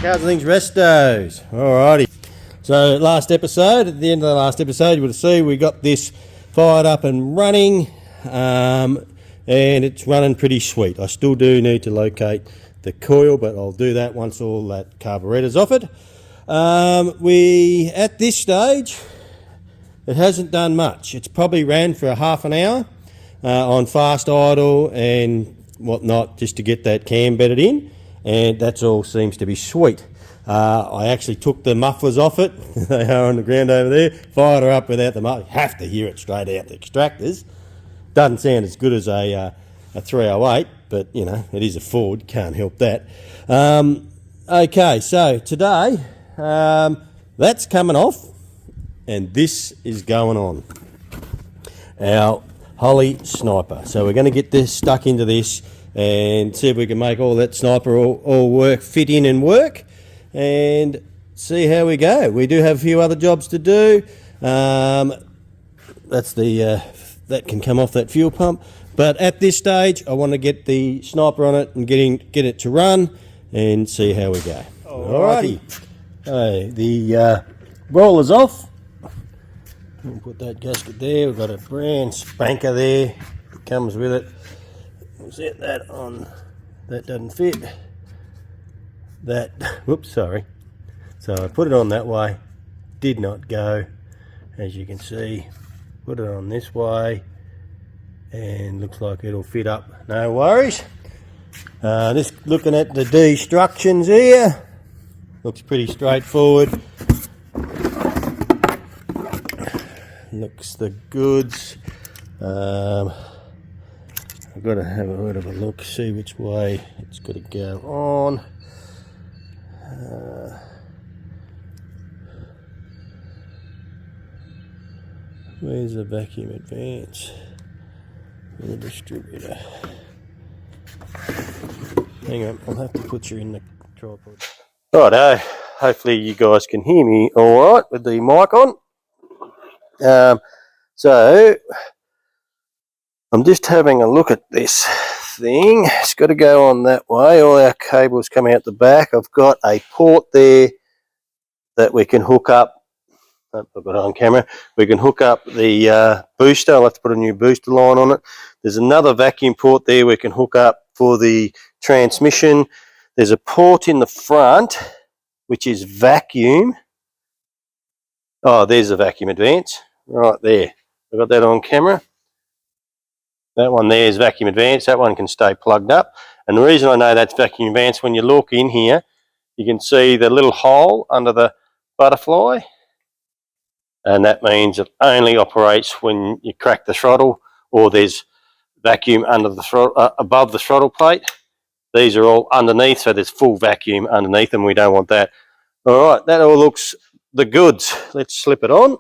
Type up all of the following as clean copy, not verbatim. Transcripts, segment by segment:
How's things, restos? Alrighty. So last episode, at the end of the last episode, you would see we got this fired up and running, and it's running pretty sweet. I still do need to locate the coil, but I'll do that once all that carburettor's off it. At this stage, it hasn't done much. It's probably ran for a half an hour on fast idle and whatnot, just to get that cam bedded in, and that's all seems to be sweet. I actually took the mufflers off it. They are on the ground over there. Fired her up without the mufflers. Have to hear it straight out the extractors. Doesn't sound as good as a 308, but you know, it is a Ford, can't help that. Okay, so today that's coming off and this is going on. Our Holley Sniper. So we're going to get this stuck into this and see if we can make all that Sniper all work, fit in and work, and see how we go. We do have a few other jobs to do. That's the that can come off that fuel pump. But at this stage, I want to get the Sniper on it and get it to run and see how we go. Alrighty. The roller's off. We'll put that gasket there. We've got a brand spanker there. It comes with it. We'll set that on. That doesn't fit. That, whoops, sorry. So I put it on that way. Did not go, as you can see. Put it on this way. And looks like it'll fit up. No worries. Just looking at the destructions here. Looks pretty straightforward. Looks the goods. I've got to have a bit of a look, see which way it's got to go on. Where's the vacuum advance? The distributor. Hang on, I'll have to put you in the tripod. Righto, hopefully you guys can hear me alright with the mic on. So I'm just having a look at this thing. It's got to go on that way. All our cables come out the back. I've got a port there that we can hook up. I've got it on camera. We can hook up the booster. I'll have to put a new booster line on it. There's another vacuum port there we can hook up for the transmission. There's a port in the front which is vacuum. Oh, there's a vacuum advance right there. I've got that on camera. That one there is vacuum advance. That one can stay plugged up. And the reason I know that's vacuum advance, when you look in here, you can see the little hole under the butterfly. And that means it only operates when you crack the throttle or there's vacuum under the throttle, above the throttle plate. These are all underneath, so there's full vacuum underneath, and we don't want that. All right, that all looks the goods. Let's slip it on.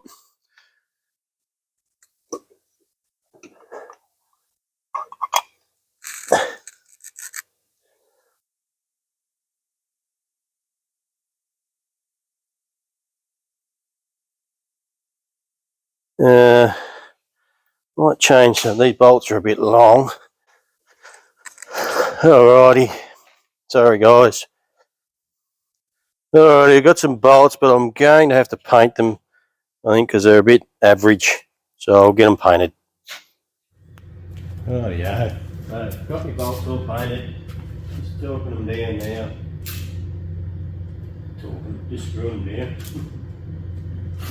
Might change some. These bolts are a bit long. Alrighty. Sorry guys. Alrighty, I've got some bolts, but I'm going to have to paint them, I think, because they're a bit average. So I'll get them painted. Oh yeah. Got my bolts all painted. Just torquing them down now. Just screwing them down.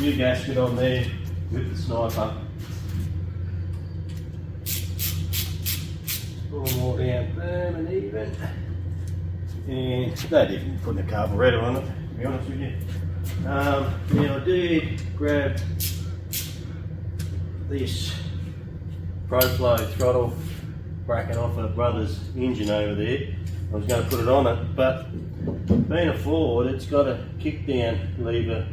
New gasket on there with the Sniper. Pull them all down firm and even. And not even putting a carburettor on it, to be honest with you. Now I did grab this ProFlow throttle bracket off a brother's engine over there. I was going to put it on it, but being a Ford, it's got a kick down lever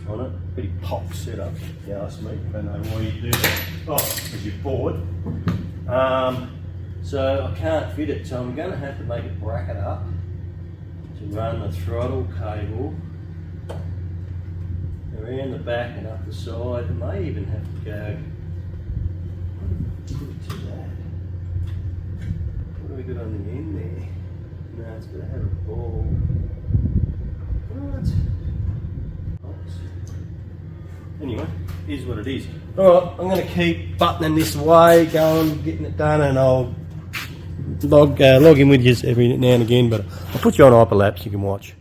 on it. Pretty pop setup, if you ask me. I don't know why you do that. Oh, because you're bored. So I can't fit it, so I'm going to have to make a bracket up to run the throttle cable around the back and up the side. I may even have to go to that. What do we got on the end there? No, it's going to have a ball. Anyway, is what it is. Alright, I'm going to keep buttoning this away, going, getting it done, and I'll log in with you every now and again, but I'll put you on hyperlapse, you can watch.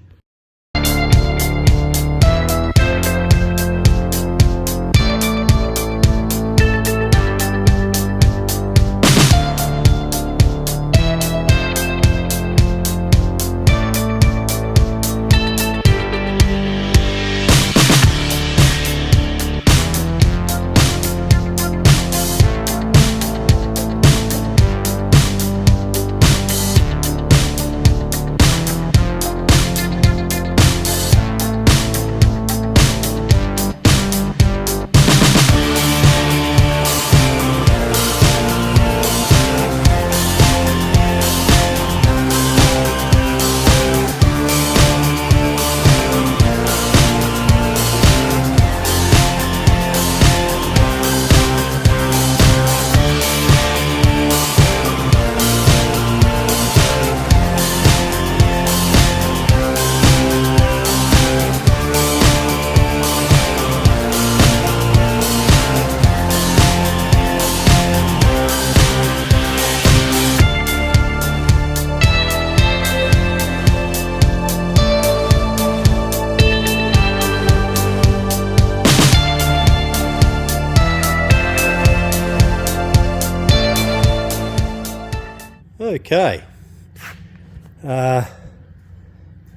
Okay,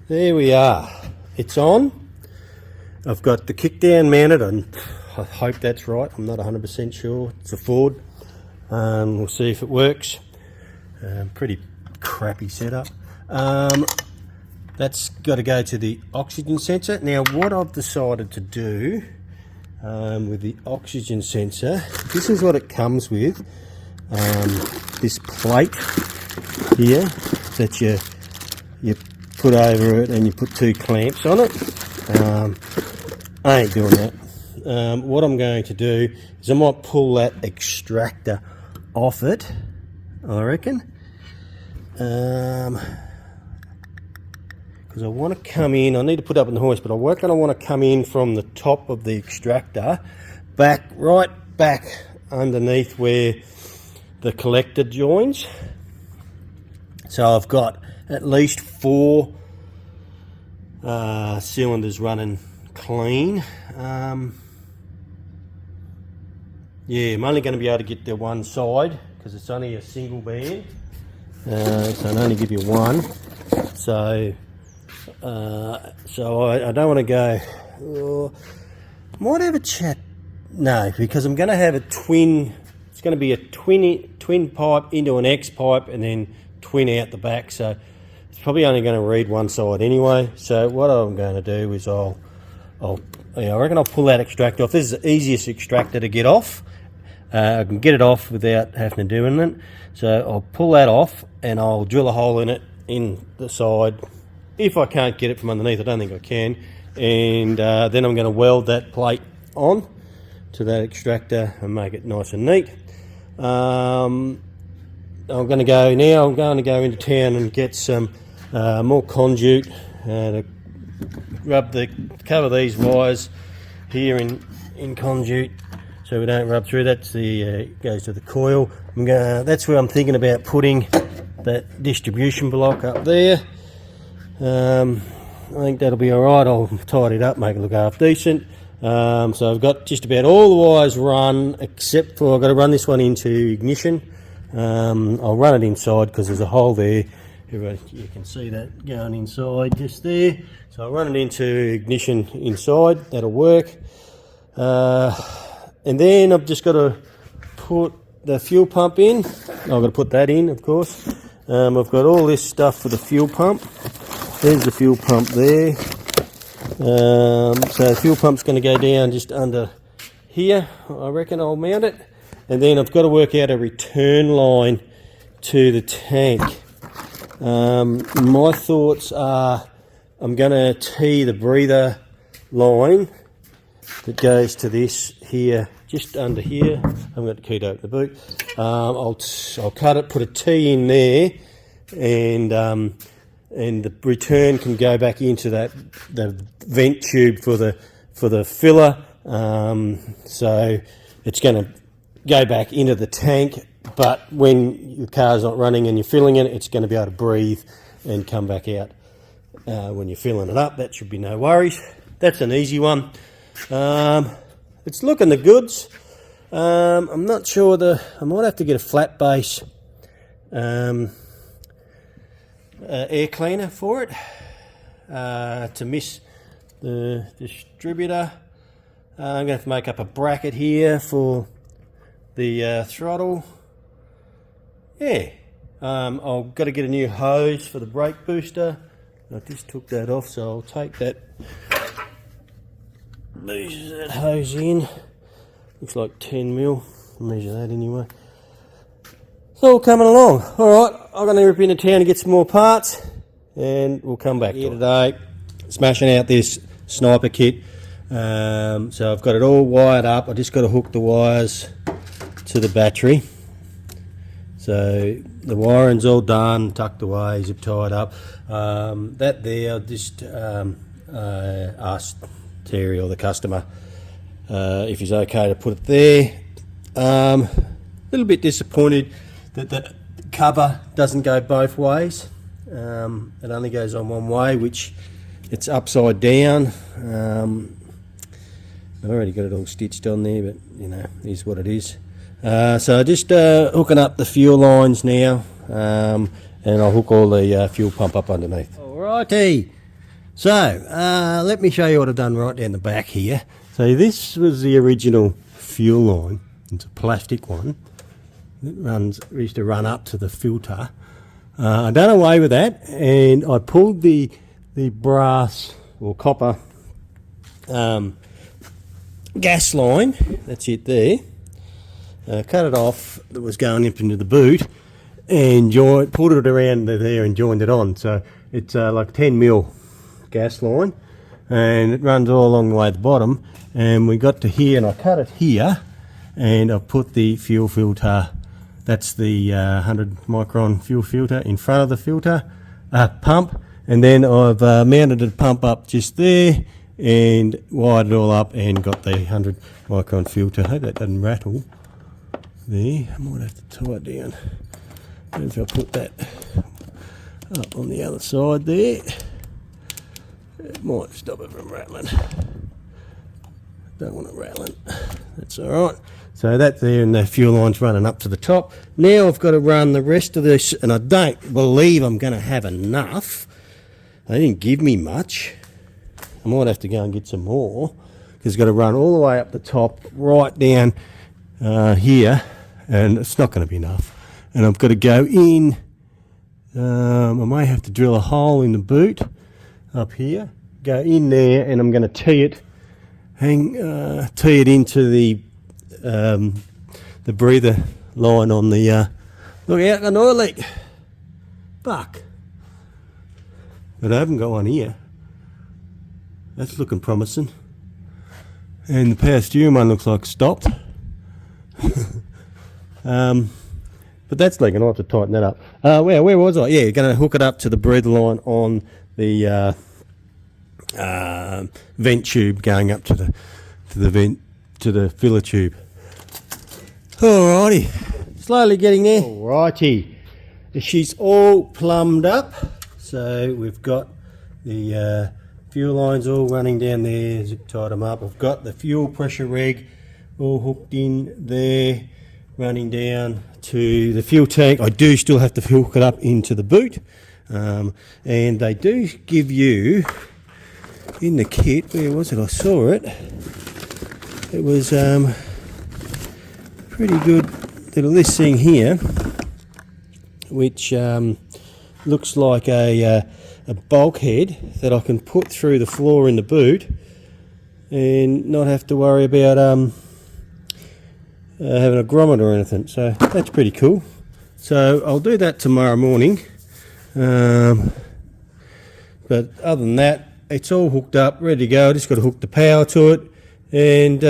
there we are. It's on. I've got the kickdown mounted, and I hope that's right. I'm not 100% sure. It's a Ford. We'll see if it works. Pretty crappy setup. That's got to go to the oxygen sensor. Now, what I've decided to do with the oxygen sensor, this is what it comes with. This plate here that you put over it, and you put 2 clamps on it. I ain't doing that. What I'm going to do is I might pull that extractor off it, I reckon, because I want to come in. I need to put up in the hoist, but I reckon I want to come in from the top of the extractor right back underneath where the collector joins. So I've got at least 4 cylinders running clean. Yeah, I'm only going to be able to get the one side because it's only a single band, so I'll only give you one. So I don't want to go. Might have a chat. No, because I'm going to have a twin. It's going to be a twin pipe into an X pipe, and then twin out the back, so it's probably only going to read one side anyway. So what I'm going to do is I reckon I'll pull that extractor off. This is the easiest extractor to get off. I can get it off without having to do anything. So I'll pull that off, and I'll drill a hole in it in the side. If I can't get it from underneath, I don't think I can. And then I'm going to weld that plate on to that extractor and make it nice and neat. I'm going to go into town and get some more conduit to cover these wires here in conduit, so we don't rub through. That's the goes to the coil. That's where I'm thinking about putting that distribution block up there. I think that'll be all right. I'll tidy it up, make it look half decent. So I've got just about all the wires run, except for I've got to run this one into ignition. I'll run it inside because there's a hole there. You can see that going inside just there. So I'll run it into ignition inside. That'll work. And then I've just got to put the fuel pump in. I've got to put that in, of course. I've got all this stuff for the fuel pump. There's the fuel pump there. So the fuel pump's going to go down just under here. I reckon I'll mount it. And then I've got to work out a return line to the tank. My thoughts are I'm going to tee the breather line that goes to this here, just under here. I haven't got the key to open the boot. I'll cut it, put a T in there, and and the return can go back into the vent tube for the filler. So it's going to go back into the tank, but when your car's not running and you're filling it, it's going to be able to breathe and come back out when you're filling it up. That should be no worries. That's an easy one. It's looking the goods. I'm not sure I might have to get a flat base air cleaner for it to miss the distributor. I'm going to have to make up a bracket here for the throttle. Yeah, I've got to get a new hose for the brake booster. I just took that off, so I'll take that measure that hose in. Looks like 10 mil. Measure that anyway. It's all coming along. Alright, I'm going to rip into town to get some more parts and we'll come back here today. Smashing out this sniper kit. So I've got it all wired up. I just got to hook the wires to the battery. So the wiring's all done, tucked away, zip tied up. That there, I just asked Terry or the customer if he's okay to put it there. A little bit disappointed that the cover doesn't go both ways. It only goes on one way, which it's upside down. I've already got it all stitched on there, but you know, it is what it is. So just hooking up the fuel lines now, and I'll hook all the fuel pump up underneath. Alrighty, so let me show you what I've done right down the back here. So this was the original fuel line. It's a plastic one. It used to run up to the filter. I done away with that, and I pulled the brass or copper gas line. That's it there. Cut it off that was going up into the boot, and pulled it around there and joined it on. So it's like 10 mil gas line, and it runs all along the way at the bottom. And we got to here, and I cut it here, and I put the fuel filter. That's the 100 micron fuel filter in front of the filter pump, and then I've mounted the pump up just there and wired it all up and got the 100 micron filter. I hope that doesn't rattle there. I might have to tie it down. And if I put that up on the other side there, it might stop it from rattling. Don't want it rattling. That's alright. So that's there, and the fuel line's running up to the top. Now I've got to run the rest of this, and I don't believe I'm going to have enough. They didn't give me much. I might have to go and get some more, because I've got to run all the way up the top, right down here, and it's not going to be enough. And I've got to go in. I may have to drill a hole in the boot up here, go in there, and I'm going to tee it into the breather line on the look out, an oil leak. Fuck. But I haven't got one here. That's looking promising. And the power steering one looks like stopped. But that's leaking. I'll have to tighten that up. Where was I? Yeah, going to hook it up to the breather line on the vent tube going up to the filler tube. Alrighty, slowly getting there. Alrighty, she's all plumbed up. So we've got the fuel lines all running down there, zip tied them up. I've got the fuel pressure reg all hooked in there, running down to the fuel tank. I do still have to hook it up into the boot. And they do give you, in the kit, where was it? I saw it. It was pretty good little this thing here, which looks like a bulkhead that I can put through the floor in the boot and not have to worry about having a grommet or anything. So that's pretty cool. So I'll do that tomorrow morning. But other than that, it's all hooked up, ready to go. I just got to hook the power to it and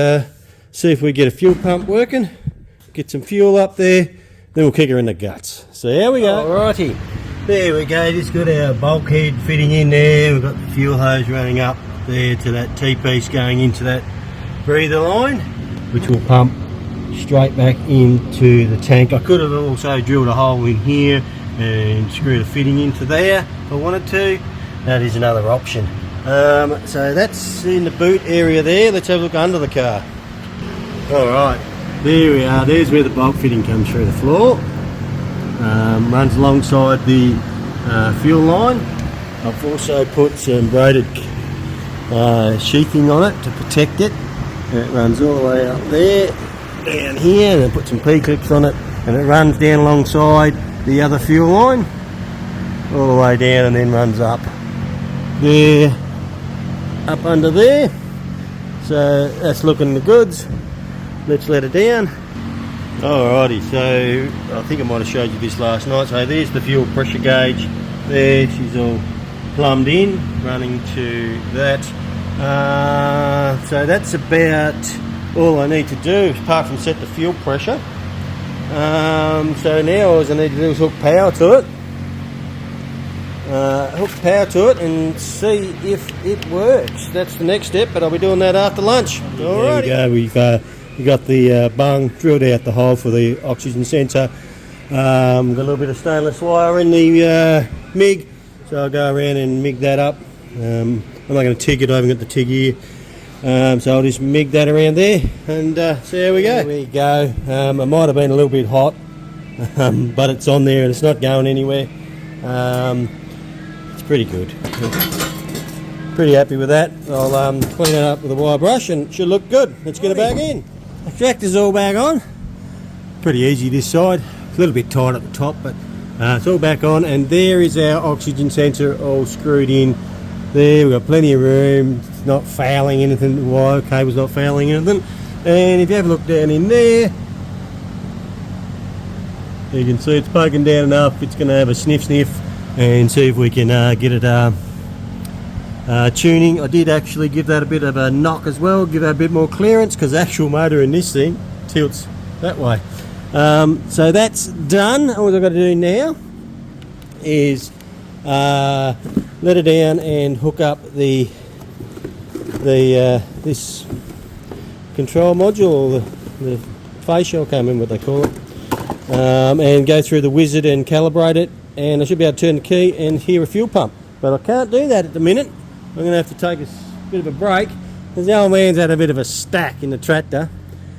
see if we get a fuel pump working, get some fuel up there, then we'll kick her in the guts. So here we go. Alrighty, There we go, just got our bulkhead fitting in there. We've got the fuel hose running up there to that T-piece going into that breather line, which will pump straight back into the tank. I could have also drilled a hole in here and screwed a fitting into there if I wanted to. That is another option. So that's in the boot area there. Let's have a look under the car. Alright, there we are. There's where the bolt fitting comes through the floor. Runs alongside the fuel line. I've also put some braided sheathing on it to protect it. And it runs all the way up there, down here, and I put some P-clips on it, and it runs down alongside the other fuel line, all the way down, and then runs up there, up under there. So that's looking the goods. Let's let it down. Alrighty, so I think I might have showed you this last night. So there's the fuel pressure gauge there. She's all plumbed in, running to that. So that's about all I need to do, apart from set the fuel pressure. So now all I need to do is hook power to it. And see if it works. That's the next step, but I'll be doing that after lunch. Alrighty. There we go. We've got the bung drilled out the hole for the oxygen sensor. Got a little bit of stainless wire in the MIG, so I'll go around and MIG that up. I'm not going to TIG it, I haven't got the TIG here. So I'll just MIG that around there, and so there we go. There we go. It might have been a little bit hot, but it's on there and it's not going anywhere. It's pretty good. Pretty happy with that. I'll clean it up with a wire brush and it should look good. Let's get it back in. The tractor's all back on. Pretty easy this side. A little bit tight at the top, but it's all back on, and there is our oxygen sensor all screwed in there. We've got plenty of room. It's not fouling anything. The wire cable's not fouling anything. And if you have a look down in there, you can see it's poking down enough. It's going to have a sniff and see if we can get it tuning. I did actually give that a bit of a knock as well, give that a bit more clearance, because the actual motor in this thing tilts that way. So that's done. All I've got to do now is let it down and hook up the this control module, or the fascia, I can't remember what they call it, and go through the wizard and calibrate it, and I should be able to turn the key and hear a fuel pump. But I can't do that at the minute. I'm going to have to take a bit of a break, because the old man's had a bit of a stack in the tractor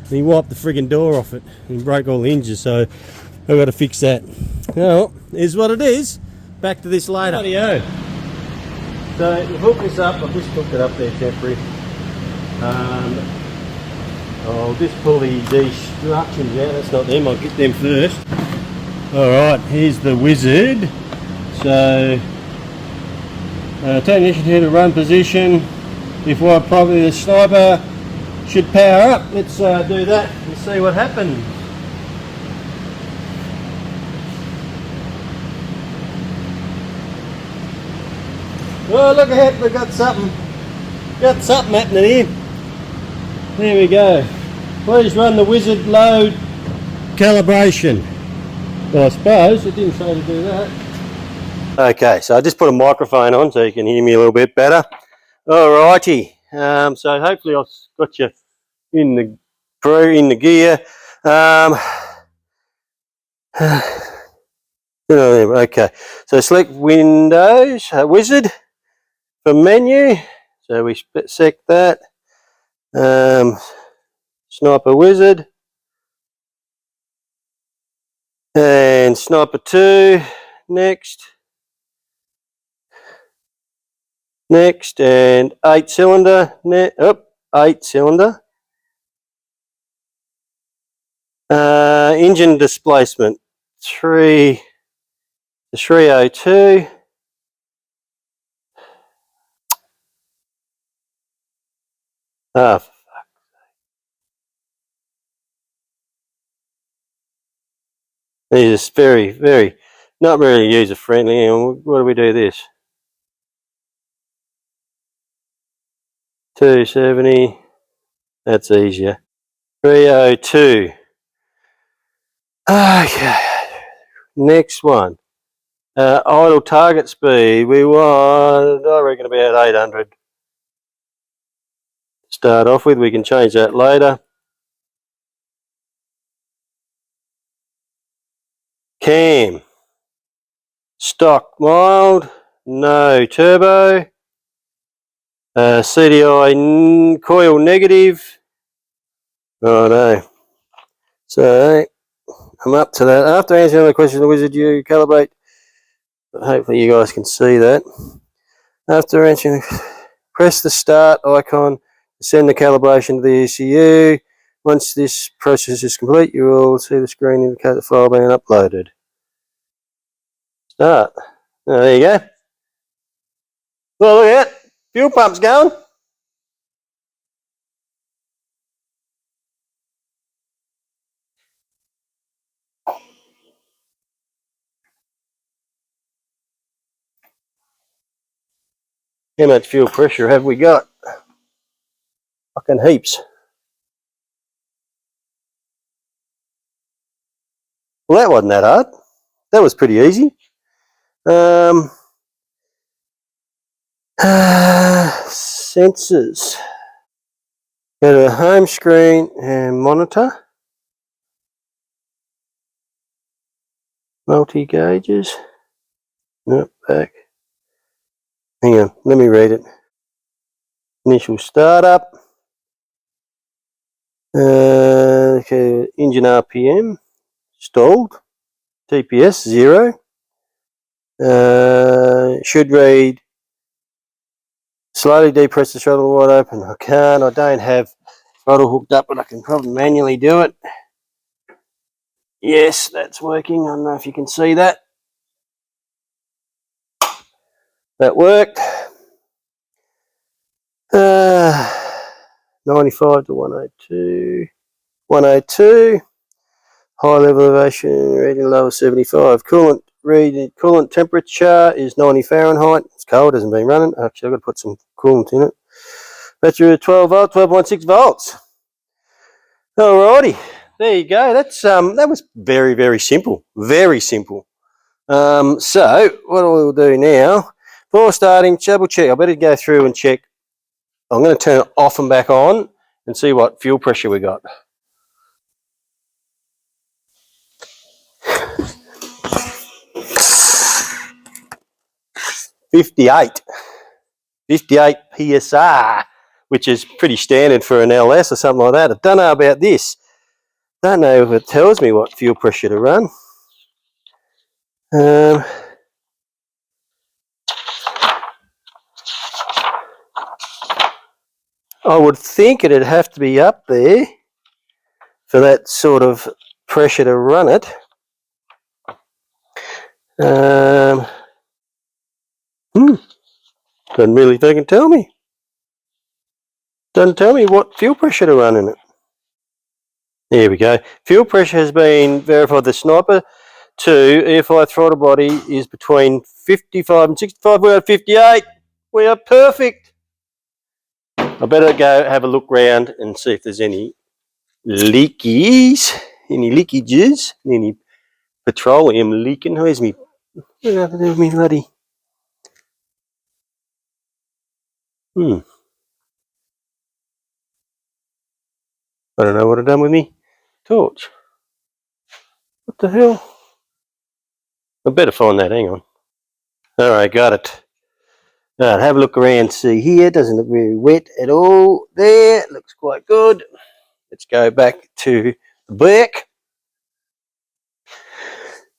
and he wiped the friggin' door off it and broke all the hinges, so I've got to fix that. Well, is what it is. Back to this later. Rightio. So you hook this up. I've just hooked it up there temporary. I'll just pull these instructions out. That's not them. I'll get them first. Alright, here's the wizard. So technician here to run position. If wired properly, the sniper should power up. Let's do that and see what happens. Oh, look ahead, we've got something happening here. There we go. Please run the wizard load calibration. Well, I suppose it didn't say to do that. Okay, so I just put a microphone on so you can hear me a little bit better. Alrighty, so hopefully I've got you in the gear. Okay, so select Windows, Wizard for menu. So we select that. Sniper Wizard. And Sniper 2, next, and 8 cylinder, 8 cylinder. Engine displacement, 302. Ah, these are very, not really user friendly. And what do we do this? 270. That's easier. 302. Okay. Next one. Idle target speed, we want, I reckon, about 800. Start off with, we can change that later. Cam, stock mild, no turbo. CDI coil negative. Righto. So I'm up to that. After answering the question, the wizard, you calibrate. Hopefully you guys can see that. After answering, press the start icon to send the calibration to the ECU. Once this process is complete, you will see the screen indicate the file being uploaded. Start. Oh, there you go. Well, look at that. Fuel pump's going. How much fuel pressure have we got? Fucking heaps. Well, that wasn't that hard. That was pretty easy. Sensors. Go to the home screen and monitor. Multi-gauges. Nope, back. Hang on, let me read it. Initial startup. Okay, engine RPM. Stalled. TPS 0. Should read slowly depress the throttle wide open. I don't have throttle hooked up, but I can probably manually do it. Yes, that's working. I don't know if you can see that. That worked. 95 to 102. 102. High level elevation reading lower 75. Coolant temperature is 90 Fahrenheit. It's cold, hasn't been running. Actually, I've got to put some coolant in it. Battery 12 volt, 12.6 volts. Alrighty, there you go. That's that was very, very simple. Very simple. So what we'll do now, before starting, double check. I better go through and check. I'm going to turn it off and back on and see what fuel pressure we got. 58 PSI, which is pretty standard for an LS or something like that. I don't know about this. Don't know if it tells me what fuel pressure to run. I would think it'd have to be up there for that sort of pressure to run it. Doesn't really fucking tell me. Doesn't tell me what fuel pressure to run in it. There we go. Fuel pressure has been verified. The Sniper 2 EFI throttle body is between 55 and 65. We're at 58. We are perfect. I better go have a look round and see if there's any leakies, any leakages, any petroleum leaking. Where's me? What happened to me bloody? I don't know what I've done with me torch. What the hell? I better find that. Hang on. All right, got it. All right, have a look around. See here. Doesn't look very wet at all. There, looks quite good. Let's go back to the back.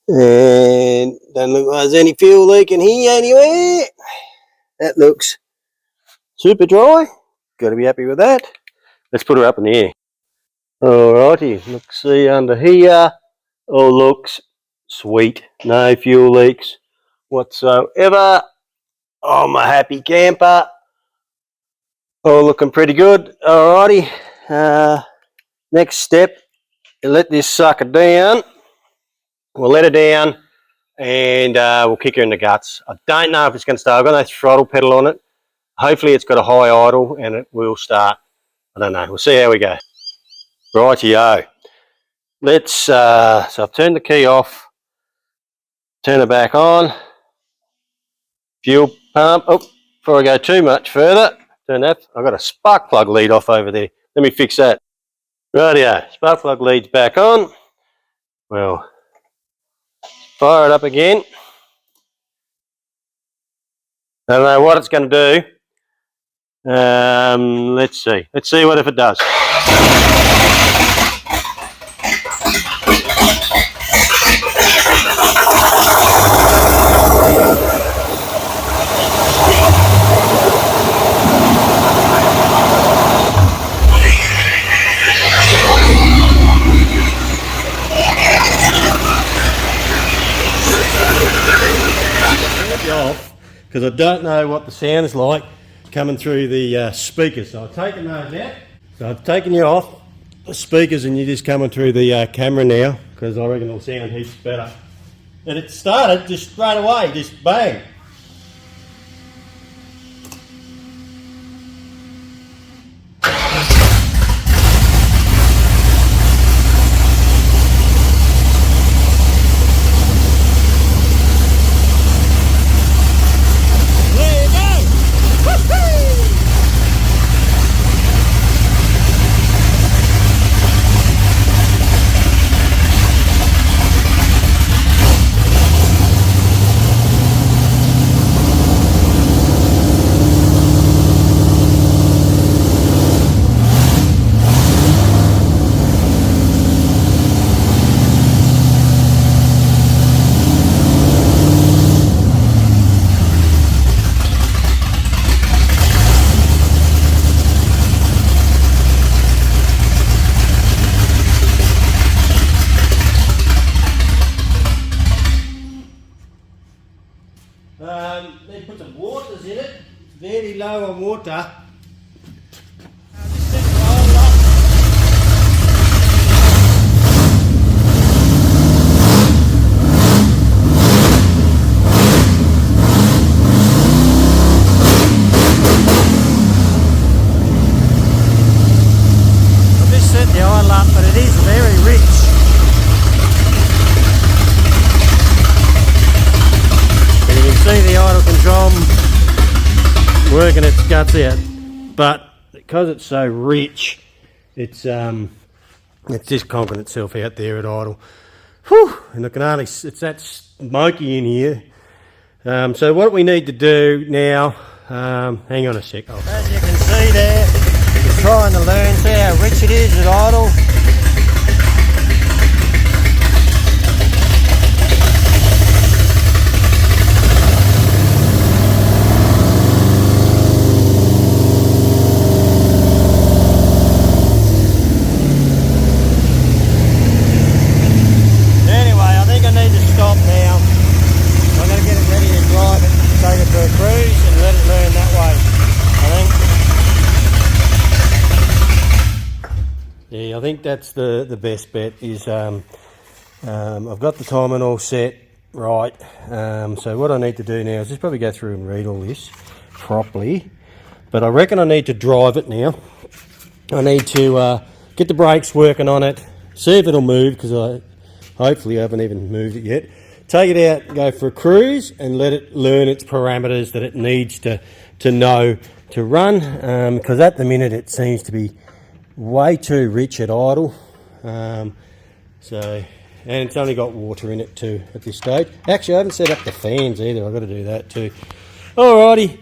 And doesn't look like there's any fuel leaking here anywhere. That looks super dry. Got to be happy with that. Let's put her up in the air. Alrighty, look, see under here. All looks sweet. No fuel leaks whatsoever. I'm a happy camper. All looking pretty good. Alrighty. Next step, let this sucker down. We'll let her down and we'll kick her in the guts. I don't know if it's going to start. I've got no throttle pedal on it. Hopefully it's got a high idle and it will start. I don't know. We'll see how we go. Rightio. Let's, so I've turned the key off. Turn it back on. fuel pump. Oh, before I go too much further, turn that. I've got a spark plug lead off over there. Let me fix that. Rightio, spark plug lead's back on. Well, fire it up again. I don't know what it's going to do. Let's see. Let's see what if it does. Off because I don't know what the sound is like coming through the speakers, so I've taken those out. So I've taken you off the speakers and you're just coming through the camera now, because I reckon it'll sound heaps better. And it started just straight away, just bang. They put some waters in it, very low on water. I've just set the oil up, but it is very rich. See the idle control working its guts out, but because it's so rich, it's just conking itself out there at idle. Whew, and I can only, it's that smoky in here. So what we need to do now, hang on a sec. As you can see there, we're trying to learn, see how rich it is at idle. Yeah, I think that's the best bet is I've got the timing all set right, so what I need to do now is just probably go through and read all this properly, but I reckon I need to drive it now. I need to get the brakes working on it, see if it'll move, because I hopefully haven't even moved it yet. Take it out, go for a cruise and let it learn its parameters that it needs to know to run, because at the minute it seems to be way too rich at idle, and it's only got water in it too at this stage. Actually, I haven't set up the fans either. I've got to do that too. Alrighty,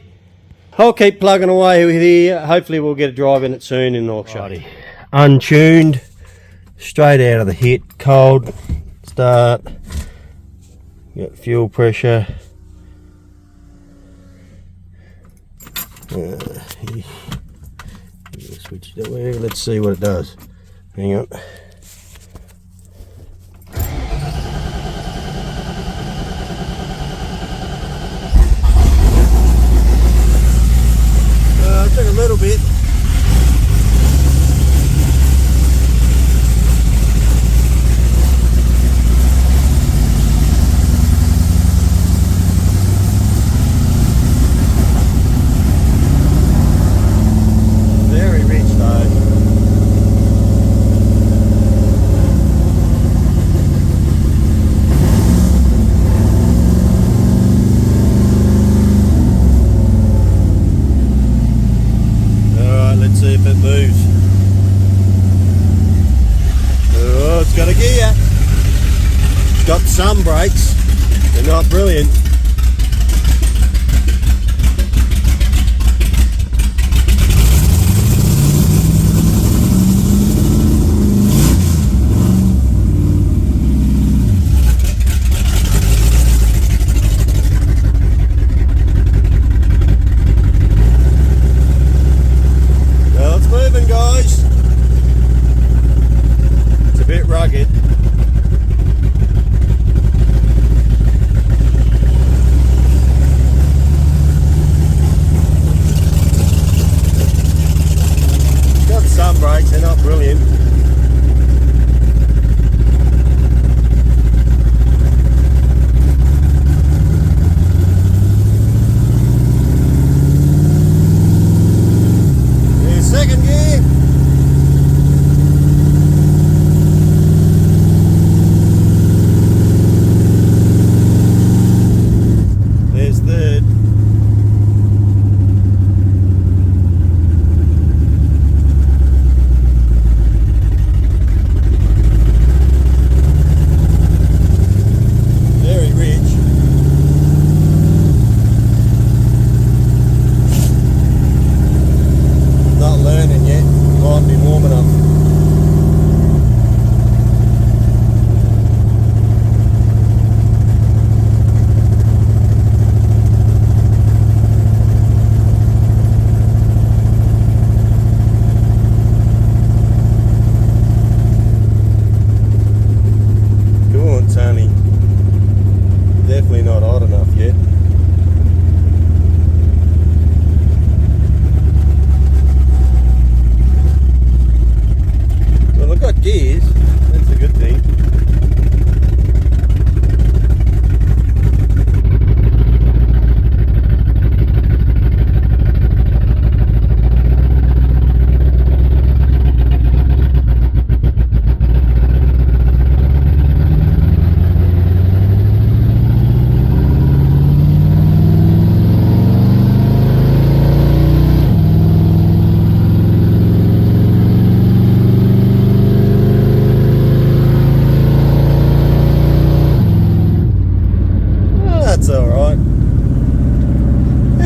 I'll keep plugging away with here. Hopefully we'll get a drive in it soon and I'll show you. Untuned, straight out of the hit, cold start, got fuel pressure. Switch that way. Let's see what it does. Hang on. It took a little bit. some brakes, they're not brilliant. Well, it's moving, guys. It's a bit rugged. Some brakes, they're not brilliant. There's second gear. There's third. Definitely not hot enough yet. Well, I've got gears, that's a good thing.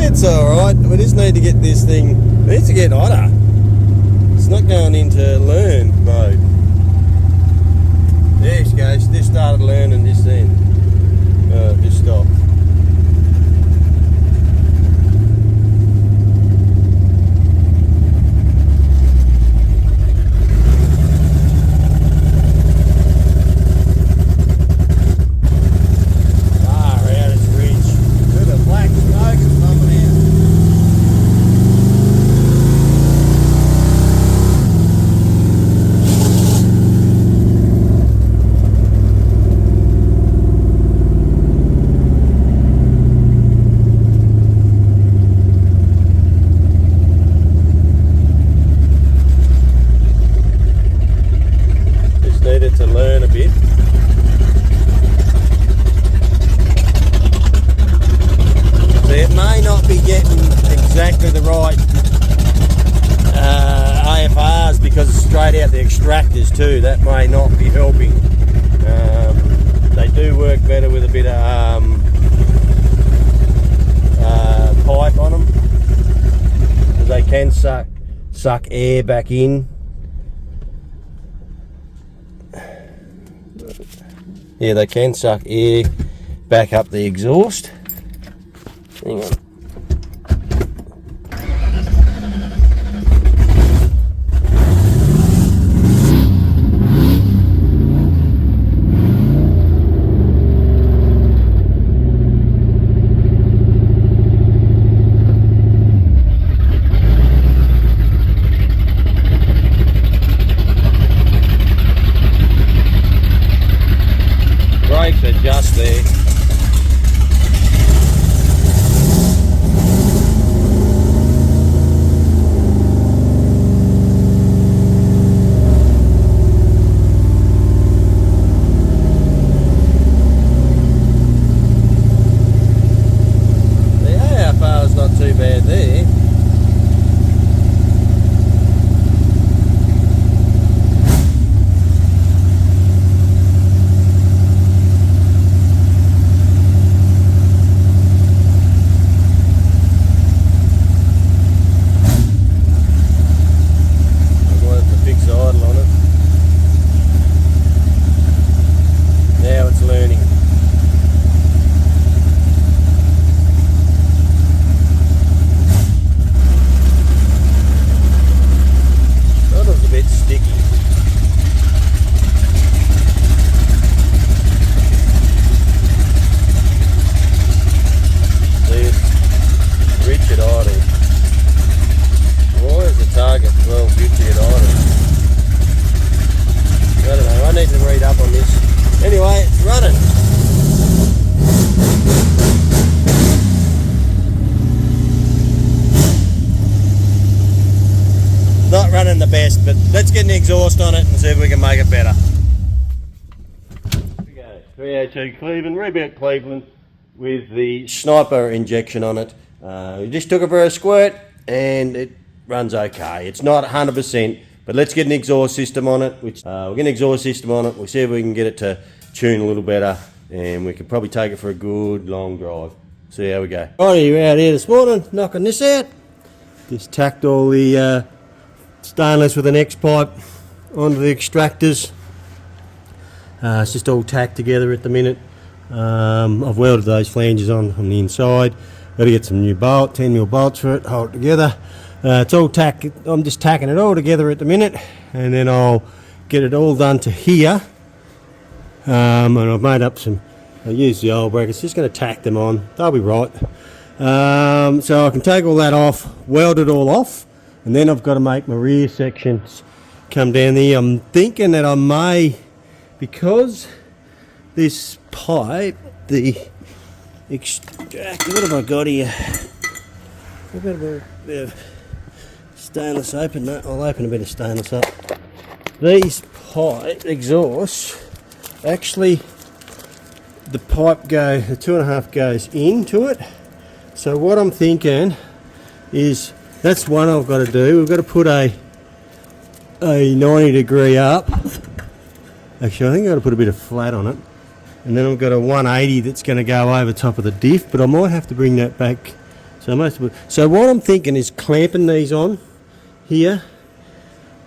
It's alright, we just need to get this thing, it needs to get hotter. It's not going into learn mode. There she goes, this started learning just then. Just stopped. Needed to learn a bit. So it may not be getting exactly the right AFRs because it's straight out the extractors too. That may not be helping. They do work better with a bit of pipe on them because they can suck air back in. Yeah, they can suck air back up the exhaust. Hang on. Brakes are just there. The AFR is not too bad there. see if we can make it better. Here we go. 302 Cleveland, Reboot Cleveland with the Sniper injection on it. We just took it for a squirt and it runs okay. It's not 100%, but let's get an exhaust system on it. We'll get an exhaust system on it. We'll see if we can get it to tune a little better, and we can probably take it for a good long drive. See how we go. Righty, we're out here this morning knocking this out. Just tacked all the stainless with an X pipe onto the extractors. It's just all tacked together at the minute. I've welded those flanges on the inside. Got to get some new 10mm bolts for it, hold it together. It's all tacked. I'm just tacking it all together at the minute, and then I'll get it all done to here. And I've made up I used the old brackets, just going to tack them on, they'll be right. So I can take all that off, weld it all off, and then I've got to make my rear sections come down there. I'm thinking that I may, because this pipe, the extractor, what have I got here? I've got a bit of stainless open. No, I'll open a bit of stainless up. These pipe exhausts, actually, the pipe the 2.5 goes into it. So what I'm thinking is, that's one I've got to do. We've got to put a 90-degree up. Actually, I think I've got to put a bit of flat on it. And then I've got a 180 that's going to go over top of the diff, but I might have to bring that back. So what I'm thinking is clamping these on here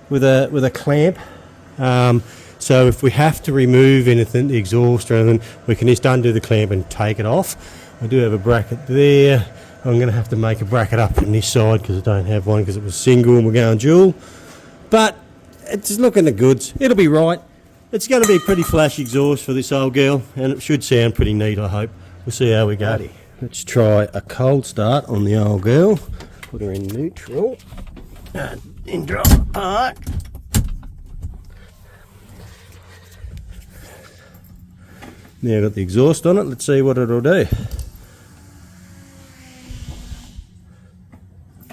with a clamp. So if we have to remove anything, the exhaust or anything, we can just undo the clamp and take it off. I do have a bracket there. I'm going to have to make a bracket up on this side because I don't have one because it was single and we're going dual. But it's looking the goods. It'll be right. It's going to be pretty flash exhaust for this old girl, and it should sound pretty neat, I hope. We'll see how we go. Let's try a cold start on the old girl. Put her in neutral. And then drop apart. Now I've got the exhaust on it, let's see what it'll do.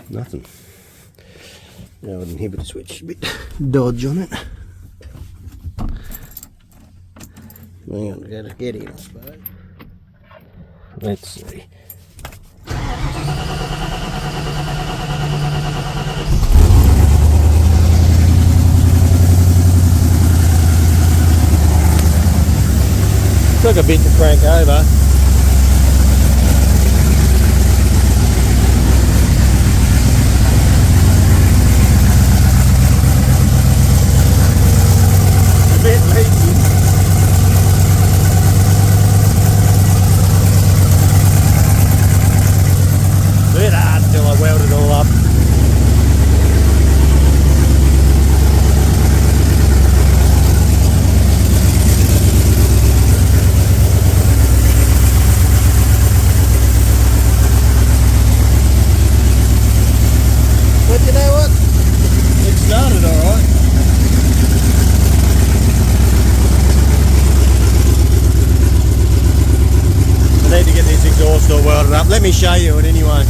Nothing. Now an inhibitor switch, a bit dodge on it. Hang on, gotta get in, I suppose. Let's see. Took a bit to crank over. A bit leaky. A bit hard until I weld it all up. Let me show you it anyway.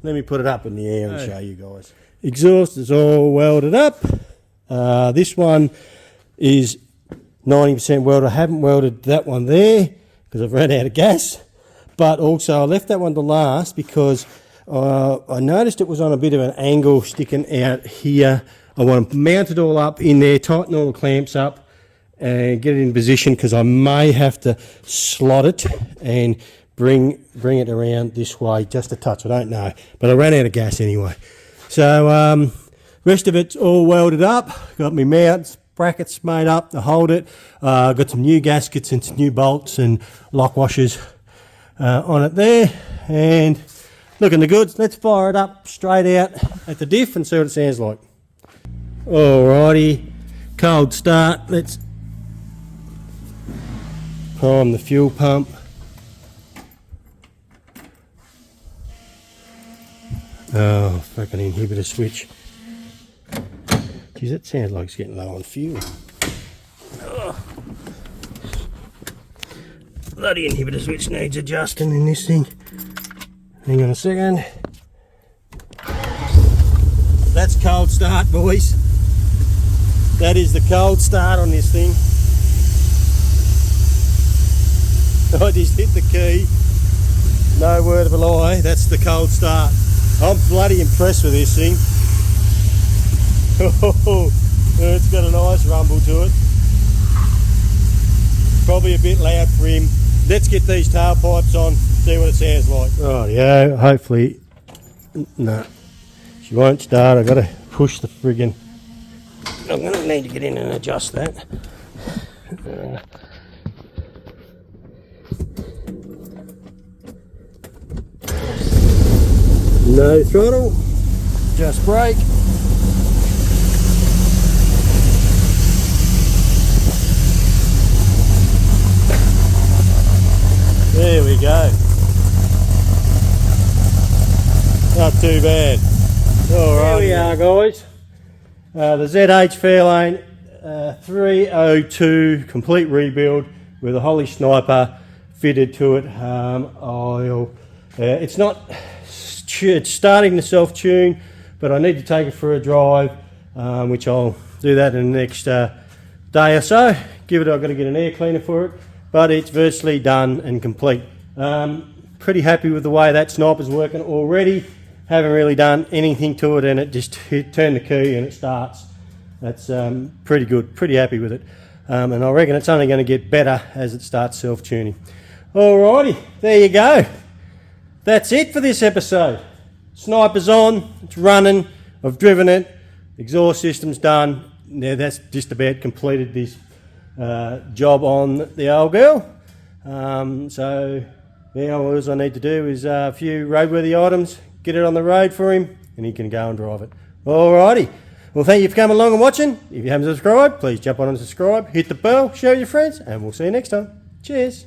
Let me put it up in the air and show you guys. Exhaust is all welded up. This one is 90% welded. I haven't welded that one there because I've run out of gas. But also I left that one to last because I noticed it was on a bit of an angle sticking out here. I want to mount it all up in there, tighten all the clamps up and get it in position because I may have to slot it and bring it around this way just a touch. I don't know, but I ran out of gas anyway. So rest of it's all welded up. Got my mounts, brackets made up to hold it. Got some new gaskets and some new bolts and lock washers on it there, and looking the goods. Let's fire it up straight out at the diff and see what it sounds like. Alrighty, cold start. Let's prime the fuel pump. Oh, fucking inhibitor switch. Geez, that sounds like it's getting low on fuel. Oh. Bloody inhibitor switch needs adjusting in this thing. Hang on a second. That's cold start, boys. That is the cold start on this thing. I just hit the key. No word of a lie, that's the cold start. I'm bloody impressed with this thing. Oh, it's got a nice rumble to it. Probably a bit loud for him. Let's get these tailpipes on, see what it sounds like. Rightio, hopefully. No, she won't start. I've got to push the friggin'. I'm going to need to get in and adjust that. No throttle, just brake. There we go. Not too bad. All right. Here we are, guys. The ZH Fairlane 302 complete rebuild with a Holley Sniper fitted to it. It's not. It's starting to self-tune, but I need to take it for a drive, which I'll do that in the next day or so. I've got to get an air cleaner for it, but it's virtually done and complete. Pretty happy with the way that sniper's working already. Haven't really done anything to it, and it just turn the key and it starts. That's pretty good, pretty happy with it. And I reckon it's only going to get better as it starts self-tuning. Alrighty, there you go. That's it for this episode. Sniper's on, it's running, I've driven it, exhaust system's done. Now that's just about completed this job on the old girl. So now all I need to do is a few roadworthy items, get it on the road for him, and he can go and drive it. Alrighty, well thank you for coming along and watching. If you haven't subscribed, please jump on and subscribe, hit the bell, share with your friends, and we'll see you next time. Cheers.